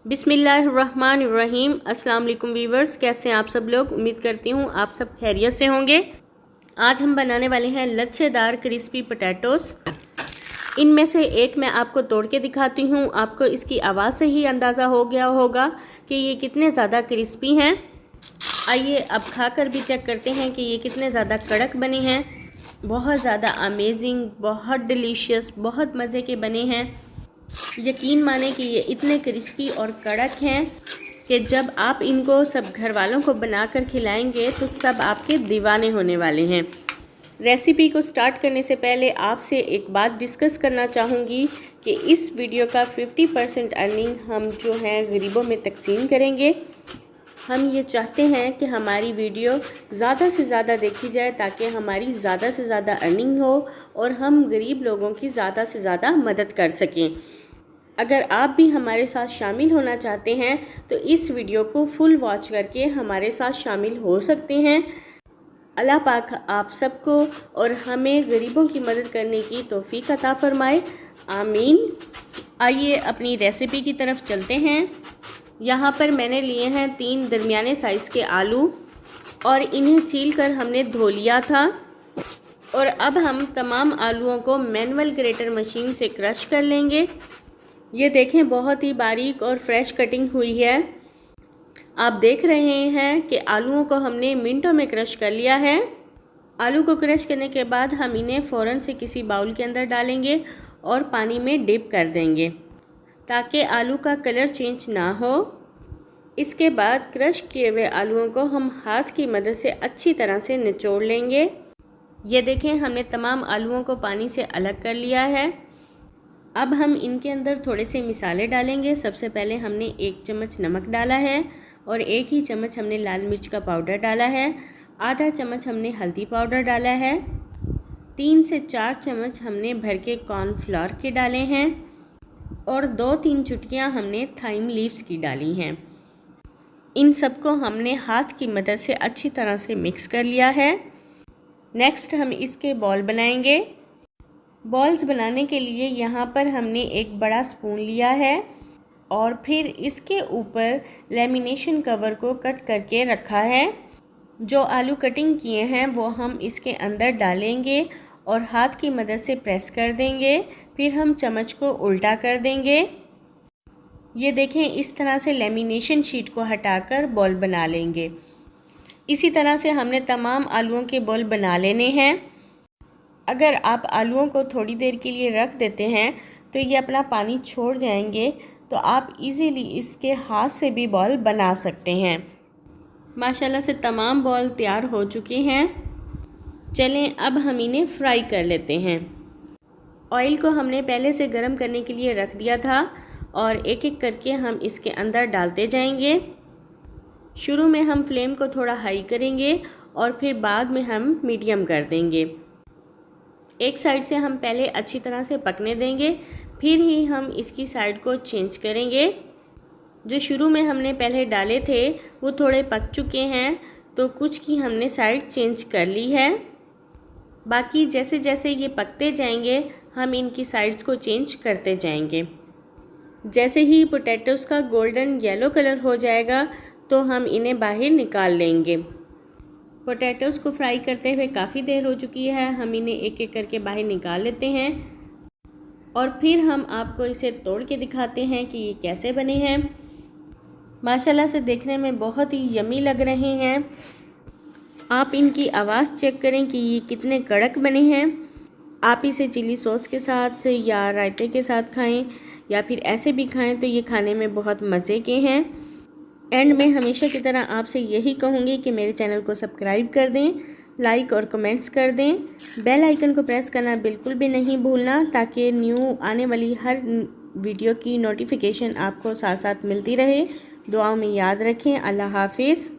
बिस्मिल्लाहिर्रहमानिर्रहीम। अस्सलाम वालेकुम वीवर्स, कैसे हैं आप सब लोग। उम्मीद करती हूँ आप सब खैरियत से होंगे। आज हम बनाने वाले हैं लच्छेदार क्रिस्पी पोटैटोस। इनमें से एक मैं आपको तोड़ के दिखाती हूँ। आपको इसकी आवाज़ से ही अंदाज़ा हो गया होगा कि ये कितने ज़्यादा क्रिस्पी हैं। आइए अब खाकर भी चेक करते हैं कि ये कितने ज़्यादा कड़क बने हैं। बहुत ज़्यादा अमेजिंग, बहुत डिलीशियस, बहुत मज़े के बने हैं। यकीन माने कि ये इतने क्रिस्पी और कड़क हैं कि जब आप इनको सब घर वालों को बनाकर खिलाएंगे तो सब आपके दीवाने होने वाले हैं। रेसिपी को स्टार्ट करने से पहले आपसे एक बात डिस्कस करना चाहूँगी कि इस वीडियो का 50% अर्निंग हम जो हैं गरीबों में तकसीम करेंगे। हम ये चाहते हैं कि हमारी वीडियो ज़्यादा से ज़्यादा देखी जाए ताकि हमारी ज़्यादा से ज़्यादा अर्निंग हो और हम गरीब लोगों की ज़्यादा से ज़्यादा मदद कर सकें। अगर आप भी हमारे साथ शामिल होना चाहते हैं तो इस वीडियो को फुल वॉच करके हमारे साथ शामिल हो सकते हैं। अल्लाह पाक आप सबको और हमें गरीबों की मदद करने की तौफीक अता फरमाए, आमीन। आइए अपनी रेसिपी की तरफ चलते हैं। यहाँ पर मैंने लिए हैं 3 दरमियाने साइज़ के आलू और इन्हें छील कर हमने धो लिया था। और अब हम तमाम आलूओं को मैनुअल ग्रेटर मशीन से क्रश कर लेंगे। ये देखें, बहुत ही बारीक और फ्रेश कटिंग हुई है। आप देख रहे हैं कि आलूओं को हमने मिनटों में क्रश कर लिया है। आलू को क्रश करने के बाद हम इन्हें फ़ौरन से किसी बाउल के अंदर डालेंगे और पानी में डिप कर देंगे ताकि आलू का कलर चेंज ना हो। इसके बाद क्रश किए हुए आलूओं को हम हाथ की मदद से अच्छी तरह से निचोड़ लेंगे। ये देखें, हमने तमाम आलूओं को पानी से अलग कर लिया है। अब हम इनके अंदर थोड़े से मिसाले डालेंगे। सबसे पहले हमने 1 चम्मच नमक डाला है और 1 ही चम्मच हमने लाल मिर्च का पाउडर डाला है। आधा चम्मच हमने हल्दी पाउडर डाला है। 3 से 4 चम्मच हमने भर के कॉर्नफ्लोर के डाले हैं और 2-3 चुटकियाँ हमने थाइम लीव्स की डाली हैं। इन सबको हमने हाथ की मदद से अच्छी तरह से मिक्स कर लिया है। नेक्स्ट हम इसके बॉल बनाएंगे। बॉल्स बनाने के लिए यहाँ पर हमने एक बड़ा स्पून लिया है और फिर इसके ऊपर लेमिनेशन कवर को कट करके रखा है। जो आलू कटिंग किए हैं वो हम इसके अंदर डालेंगे और हाथ की मदद से प्रेस कर देंगे। फिर हम चम्मच को उल्टा कर देंगे। ये देखें, इस तरह से लेमिनेशन शीट को हटाकर बॉल बना लेंगे। इसी तरह से हमने तमाम आलूओं के बॉल बना लेने हैं। अगर आप आलूओं को थोड़ी देर के लिए रख देते हैं तो ये अपना पानी छोड़ जाएंगे, तो आप इजीली इसके हाथ से भी बॉल बना सकते हैं। माशाल्लाह से तमाम बॉल तैयार हो चुके हैं। चलें अब हम इन्हें फ्राई कर लेते हैं। ऑयल को हमने पहले से गर्म करने के लिए रख दिया था और एक एक करके हम इसके अंदर डालते जाएंगे। शुरू में हम फ्लेम को थोड़ा हाई करेंगे और फिर बाद में हम मीडियम कर देंगे। एक साइड से हम पहले अच्छी तरह से पकने देंगे, फिर ही हम इसकी साइड को चेंज करेंगे। जो शुरू में हमने पहले डाले थे वो थोड़े पक चुके हैं तो कुछ की हमने साइड चेंज कर ली है। बाकी जैसे जैसे ये पकते जाएंगे हम इनकी साइड्स को चेंज करते जाएंगे। जैसे ही पोटैटोज़ का गोल्डन येलो कलर हो जाएगा तो हम इन्हें बाहर निकाल लेंगे। पोटैटोज़ को फ्राई करते हुए काफ़ी देर हो चुकी है। हम इन्हें एक एक करके बाहर निकाल लेते हैं और फिर हम आपको इसे तोड़ के दिखाते हैं कि ये कैसे बने हैं। माशाल्लाह से देखने में बहुत ही यमी लग रहे हैं। आप इनकी आवाज़ चेक करें कि ये कितने कड़क बने हैं। आप इसे चिली सॉस के साथ या रायते के साथ खाएं या फिर ऐसे भी खाएं तो ये खाने में बहुत मज़े के हैं। एंड में हमेशा की तरह आपसे यही कहूँगी कि मेरे चैनल को सब्सक्राइब कर दें, लाइक और कमेंट्स कर दें। बेल आइकन को प्रेस करना बिल्कुल भी नहीं भूलना ताकि न्यू आने वाली हर वीडियो की नोटिफिकेशन आपको साथ साथ मिलती रहे। दुआओं में याद रखें। अल्लाह हाफिज़।